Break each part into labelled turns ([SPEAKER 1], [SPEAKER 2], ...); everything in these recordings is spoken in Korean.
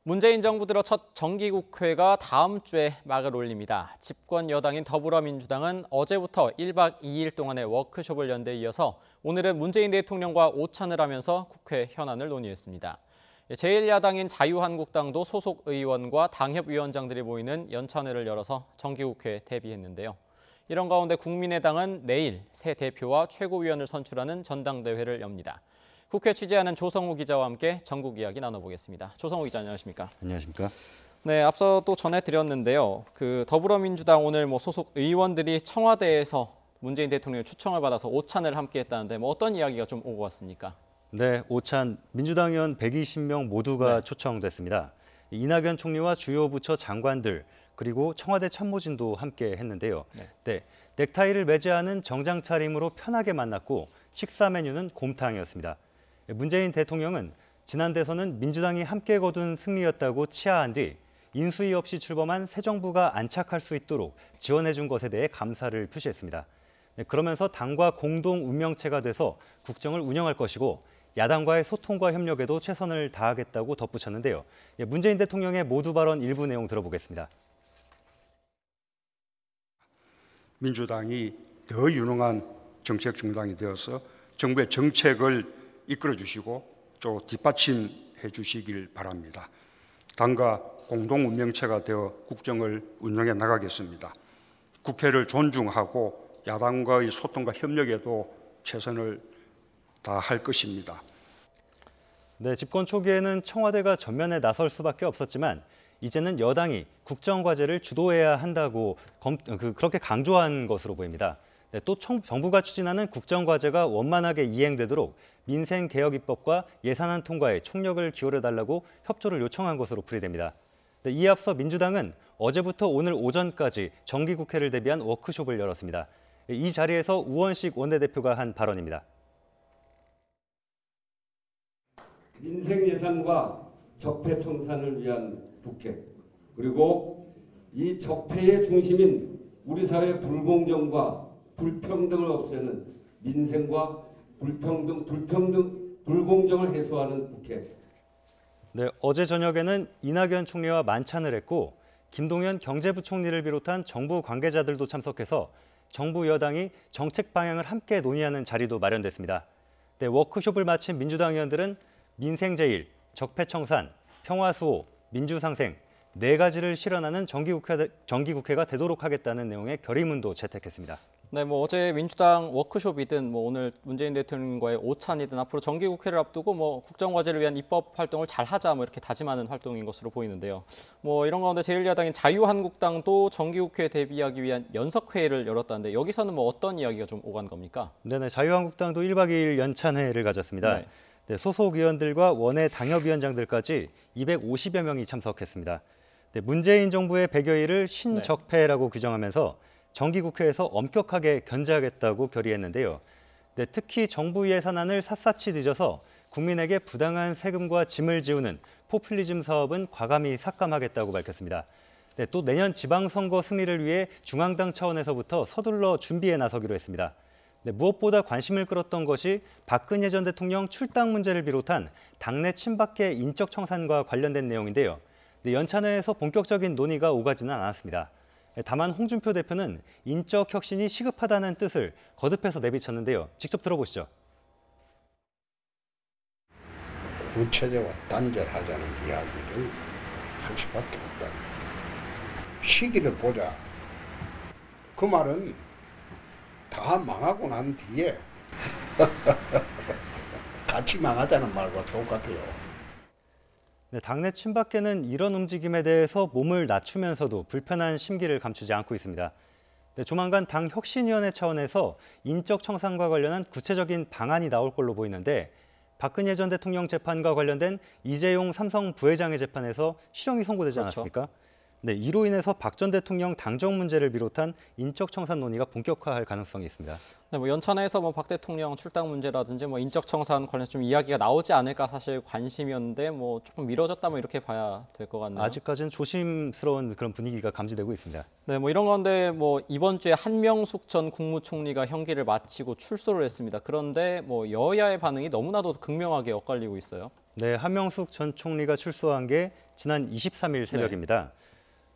[SPEAKER 1] 문재인 정부 들어 첫 정기국회가 다음 주에 막을 올립니다. 집권 여당인 더불어민주당은 어제부터 1박 2일 동안의 워크숍을 연 데 이어서 오늘은 문재인 대통령과 오찬을 하면서 국회 현안을 논의했습니다. 제1야당인 자유한국당도 소속 의원과 당협위원장들이 모이는 연찬회를 열어서 정기국회에 대비했는데요. 이런 가운데 국민의당은 내일 새 대표와 최고위원을 선출하는 전당대회를 엽니다. 국회 취재하는 조성우 기자와 함께 전국 이야기 나눠보겠습니다. 조성우 기자, 안녕하십니까?
[SPEAKER 2] 안녕하십니까?
[SPEAKER 1] 네, 앞서 또 전해드렸는데요. 더불어민주당 오늘 소속 의원들이 청와대에서 문재인 대통령의 초청을 받아서 오찬을 함께했다는데 어떤 이야기가 좀 오고 왔습니까?
[SPEAKER 2] 네, 오찬 민주당 의원 120명 모두가 초청됐습니다. 이낙연 총리와 주요 부처 장관들 그리고 청와대 참모진도 함께 했는데요. 네, 넥타이를 매지 않은 정장 차림으로 편하게 만났고 식사 메뉴는 곰탕이었습니다. 문재인 대통령은 지난 대선은 민주당이 함께 거둔 승리였다고 치하한 뒤 인수위 없이 출범한 새 정부가 안착할 수 있도록 지원해 준 것에 대해 감사를 표시했습니다. 그러면서 당과 공동 운명체가 돼서 국정을 운영할 것이고 야당과의 소통과 협력에도 최선을 다하겠다고 덧붙였는데요. 문재인 대통령의 모두 발언 일부 내용 들어보겠습니다.
[SPEAKER 3] 민주당이 더 유능한 정책 정당이 되어서 정부의 정책을 이끌어 주시고 또 뒷받침해 주시길 바랍니다. 당과 공동 운명체가 되어 국정을 운영해 나가겠습니다. 국회를 존중하고 야당과의 소통과 협력에도 최선을 다할 것입니다.
[SPEAKER 2] 네, 집권 초기에는 청와대가 전면에 나설 수밖에 없었지만 이제는 여당이 국정과제를 주도해야 한다고 그렇게 강조한 것으로 보입니다. 네, 또 정부가 추진하는 국정과제가 원만하게 이행되도록 민생개혁입법과 예산안 통과에 총력을 기울여달라고 협조를 요청한 것으로 풀이됩니다. 네, 이에 앞서 민주당은 어제부터 오늘 오전까지 정기국회를 대비한 워크숍을 열었습니다. 이 자리에서 우원식 원내대표가 한 발언입니다.
[SPEAKER 4] 민생 예산과 적폐 청산을 위한 국회, 그리고 이 적폐의 중심인 우리 사회 불공정과 불평등을 없애는 민생과 불공정을 해소하는 국회.
[SPEAKER 2] 네, 어제 저녁에는 이낙연 총리와 만찬을 했고 김동연 경제부총리를 비롯한 정부 관계자들도 참석해서 정부 여당이 정책 방향을 함께 논의하는 자리도 마련됐습니다. 네, 워크숍을 마친 민주당 의원들은 민생제일, 적폐청산, 평화수호, 민주상생 네 가지를 실현하는 정기국회가 되도록 하겠다는 내용의 결의문도 채택했습니다.
[SPEAKER 1] 네, 어제 민주당 워크숍이든 오늘 문재인 대통령과의 오찬이든 앞으로 정기국회를 앞두고 국정과제를 위한 입법 활동을 잘 하자 이렇게 다짐하는 활동인 것으로 보이는데요. 이런 가운데 제1야당인 자유한국당도 정기국회에 대비하기 위한 연석회의를 열었다는데 여기서는 어떤 이야기가 좀 오간 겁니까?
[SPEAKER 2] 네, 자유한국당도 1박 2일 연찬회를 가졌습니다. 네, 소속 의원들과 원외 당협위원장들까지 250여 명이 참석했습니다. 네, 문재인 정부의 100여일을 신적폐라고 규정하면서 정기국회에서 엄격하게 견제하겠다고 결의했는데요. 네, 특히 정부 예산안을 샅샅이 뒤져서 국민에게 부당한 세금과 짐을 지우는 포퓰리즘 사업은 과감히 삭감하겠다고 밝혔습니다. 네, 또 내년 지방선거 승리를 위해 중앙당 차원에서부터 서둘러 준비에 나서기로 했습니다. 네, 무엇보다 관심을 끌었던 것이 박근혜 전 대통령 출당 문제를 비롯한 당내 친박계 인적 청산과 관련된 내용인데요. 네, 연찬회에서 본격적인 논의가 오가지는 않았습니다. 다만 홍준표 대표는 인적 혁신이 시급하다는 뜻을 거듭해서 내비쳤는데요. 직접 들어보시죠.
[SPEAKER 5] 구체적으로 단절하자는 이야기를 할 수밖에 없다. 시기를 보자. 그 말은 다 망하고 난 뒤에 같이 망하자는 말과 똑같아요.
[SPEAKER 2] 네, 당내 친박계는 이런 움직임에 대해서 몸을 낮추면서도 불편한 심기를 감추지 않고 있습니다. 네, 조만간 당 혁신위원회 차원에서 인적 청산과 관련한 구체적인 방안이 나올 걸로 보이는데 박근혜 전 대통령 재판과 관련된 이재용 삼성 부회장의 재판에서 실형이 선고되지 않았습니까? 네, 이로 인해서 박 전 대통령 당정 문제를 비롯한 인적 청산 논의가 본격화할 가능성이 있습니다.
[SPEAKER 1] 네, 뭐 연찬회에서 뭐 박 대통령 출당 문제라든지 뭐 인적 청산 관련해서 좀 이야기가 나오지 않을까 사실 관심이었는데 뭐 조금 미뤄졌다 뭐 이렇게 봐야 될 것 같네요.
[SPEAKER 2] 아직까지는 조심스러운 그런 분위기가 감지되고 있습니다.
[SPEAKER 1] 네, 뭐 이런 건데 뭐 이번 주에 한명숙 전 국무총리가 형기를 마치고 출소를 했습니다. 그런데 뭐 여야의 반응이 너무나도 극명하게 엇갈리고 있어요.
[SPEAKER 2] 네, 한명숙 전 총리가 출소한 게 지난 23일 새벽입니다.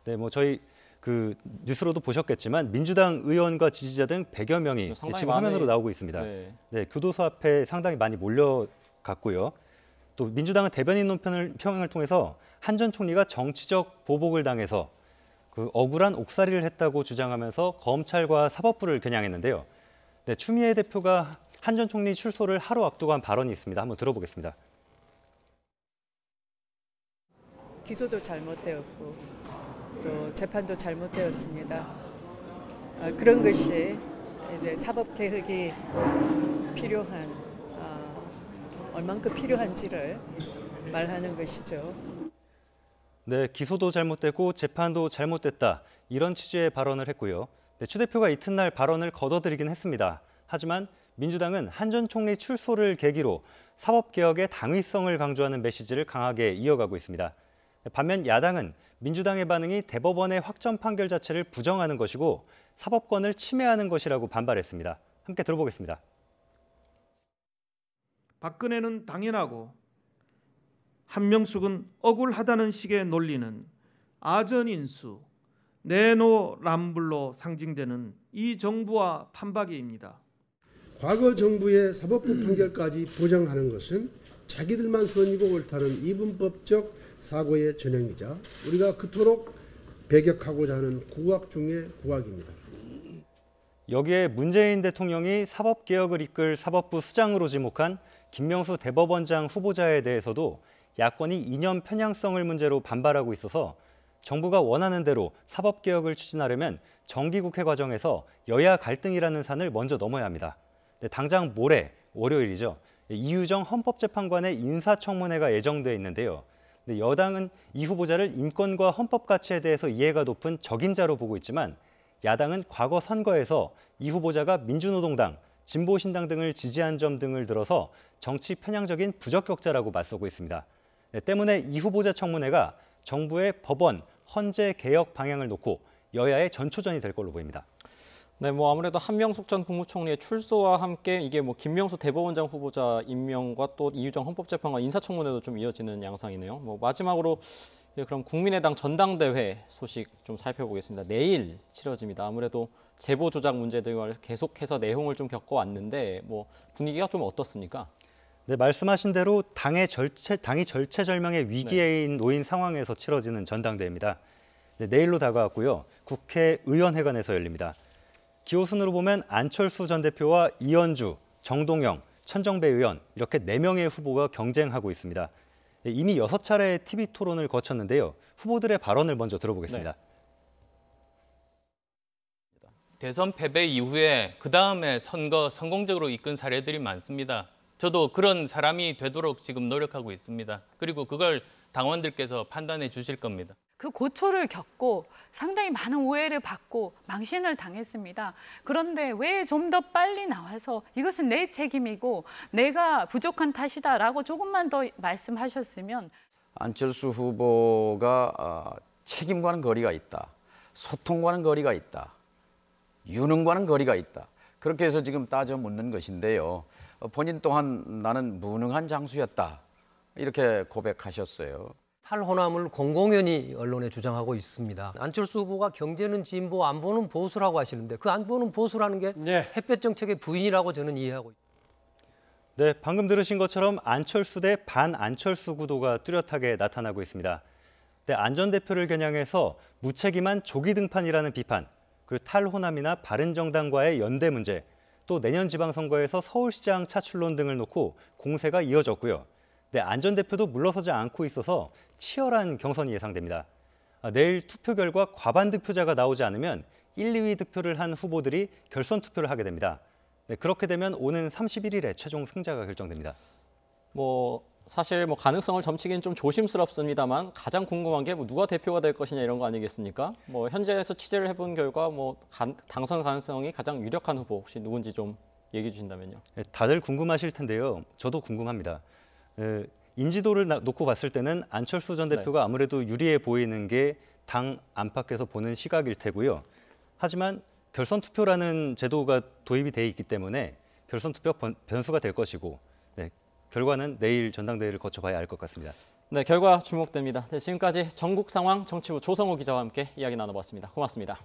[SPEAKER 2] 네, 뭐 저희 그 뉴스로도 보셨겠지만 민주당 의원과 지지자 등 100여 명이
[SPEAKER 1] 상당히
[SPEAKER 2] 지금 화면으로 나오고 있습니다. 네, 교도소 앞에 상당히 많이 몰려갔고요. 또 민주당은 대변인 논평을 통해서 한 전 총리가 정치적 보복을 당해서 그 억울한 옥살이를 했다고 주장하면서 검찰과 사법부를 겨냥했는데요. 네, 추미애 대표가 한 전 총리 출소를 하루 앞두고 한 발언이 있습니다. 한번 들어보겠습니다.
[SPEAKER 6] 기소도 잘못되었고 또 재판도 잘못되었습니다. 그런 것이 이제 사법 개혁이 필요한 얼만큼 필요한지를 말하는 것이죠.
[SPEAKER 2] 네, 기소도 잘못되고 재판도 잘못됐다. 이런 취지의 발언을 했고요. 네, 추 대표가 이튿날 발언을 거둬들이긴 했습니다. 하지만 민주당은 한 전 총리 출소를 계기로 사법개혁의 당위성을 강조하는 메시지를 강하게 이어가고 있습니다. 반면 야당은 민주당의 반응이 대법원의 확정 판결 자체를 부정하는 것이고 사법권을 침해하는 것이라고 반발했습니다. 함께 들어보겠습니다.
[SPEAKER 7] 박근혜는 당연하고 한명숙은 억울하다는 식의 논리는 아전인수, 내노남불로 상징되는 이 정부와 판박이입니다.
[SPEAKER 8] 과거 정부의 사법부 판결까지 부정하는 것은 자기들만 선이고 옳다는 이분법적 사고의 전형이자 우리가 그토록 배격하고자 하는 국악 중의 국악입니다.
[SPEAKER 2] 여기에 문재인 대통령이 사법개혁을 이끌 사법부 수장으로 지목한 김명수 대법원장 후보자에 대해서도 야권이 이념 편향성을 문제로 반발하고 있어서 정부가 원하는 대로 사법개혁을 추진하려면 정기국회 과정에서 여야 갈등이라는 산을 먼저 넘어야 합니다. 당장 모레 월요일이죠. 이유정 헌법재판관의 인사청문회가 예정돼 있는데요. 여당은 이 후보자를 인권과 헌법 가치에 대해서 이해가 높은 적임자로 보고 있지만 야당은 과거 선거에서 이 후보자가 민주노동당, 진보신당 등을 지지한 점 등을 들어서 정치 편향적인 부적격자라고 맞서고 있습니다. 때문에 이 후보자 청문회가 정부의 법원, 헌재 개혁 방향을 놓고 여야의 전초전이 될 걸로 보입니다.
[SPEAKER 1] 네, 뭐 아무래도 한명숙 전 국무총리의 출소와 함께 이게 뭐 김명수 대법원장 후보자 임명과 또 이유정 헌법재판관 인사청문회도 좀 이어지는 양상이네요. 뭐 마지막으로 그럼 국민의당 전당대회 소식 좀 살펴보겠습니다. 내일 치러집니다. 아무래도 제보 조작 문제 등을 계속해서 내홍을 좀 겪어왔는데 뭐 분위기가 좀 어떻습니까?
[SPEAKER 2] 네, 말씀하신 대로 당이 절체절명의 위기에 놓인 상황에서 치러지는 전당대회입니다. 네, 내일로 다가왔고요. 국회의원회관에서 열립니다. 기호순으로 보면 안철수 전 대표와 이현주, 정동영, 천정배 의원 이렇게 4명의 후보가 경쟁하고 있습니다. 이미 6차례 TV 토론을 거쳤는데요. 후보들의 발언을 먼저 들어보겠습니다.
[SPEAKER 9] 네. 대선 패배 이후에 그다음에 선거 성공적으로 이끈 사례들이 많습니다. 저도 그런 사람이 되도록 지금 노력하고 있습니다. 그리고 그걸 당원들께서 판단해 주실 겁니다.
[SPEAKER 10] 그 고초를 겪고 상당히 많은 오해를 받고 망신을 당했습니다. 그런데 왜 좀 더 빨리 나와서 이것은 내 책임이고 내가 부족한 탓이다라고 조금만 더 말씀하셨으면.
[SPEAKER 11] 안철수 후보가 책임과는 거리가 있다. 소통과는 거리가 있다. 유능과는 거리가 있다. 그렇게 해서 지금 따져 묻는 것인데요. 본인 또한 나는 무능한 장수였다. 이렇게 고백하셨어요.
[SPEAKER 12] 탈호남을 공공연히 언론에 주장하고 있습니다. 안철수 후보가 경제는 진보, 안보는 보수라고 하시는데 그 안보는 보수라는 게 햇볕 정책의 부인이라고 저는 이해하고 있습니다.
[SPEAKER 2] 네, 방금 들으신 것처럼 안철수 대 반안철수 구도가 뚜렷하게 나타나고 있습니다. 네, 안 전 대표를 겨냥해서 무책임한 조기 등판이라는 비판, 그리고 탈호남이나 바른정당과의 연대 문제, 또 내년 지방선거에서 서울시장 차출론 등을 놓고 공세가 이어졌고요. 네, 안 전 대표도 물러서지 않고 있어서 치열한 경선이 예상됩니다. 내일 투표 결과 과반 득표자가 나오지 않으면 1, 2위 득표를 한 후보들이 결선 투표를 하게 됩니다. 네, 그렇게 되면 오는 31일에 최종 승자가 결정됩니다.
[SPEAKER 1] 뭐 사실 뭐 가능성을 점치기는 좀 조심스럽습니다만 가장 궁금한 게 뭐 누가 대표가 될 것이냐 이런 거 아니겠습니까? 뭐 현재에서 취재를 해본 결과 뭐 당선 가능성이 가장 유력한 후보 혹시 누군지 좀 얘기해 주신다면요.
[SPEAKER 2] 다들 궁금하실 텐데요. 저도 궁금합니다. 인지도를 놓고 봤을 때는 안철수 전 대표가 아무래도 유리해 보이는 게 당 안팎에서 보는 시각일 테고요. 하지만 결선 투표라는 제도가 도입이 돼 있기 때문에 결선 투표 변수가 될 것이고 결과는 내일 전당대회를 거쳐봐야 알 것 같습니다.
[SPEAKER 1] 네, 결과 주목됩니다. 네, 지금까지 전국 상황 정치부 조성호 기자와 함께 이야기 나눠봤습니다. 고맙습니다.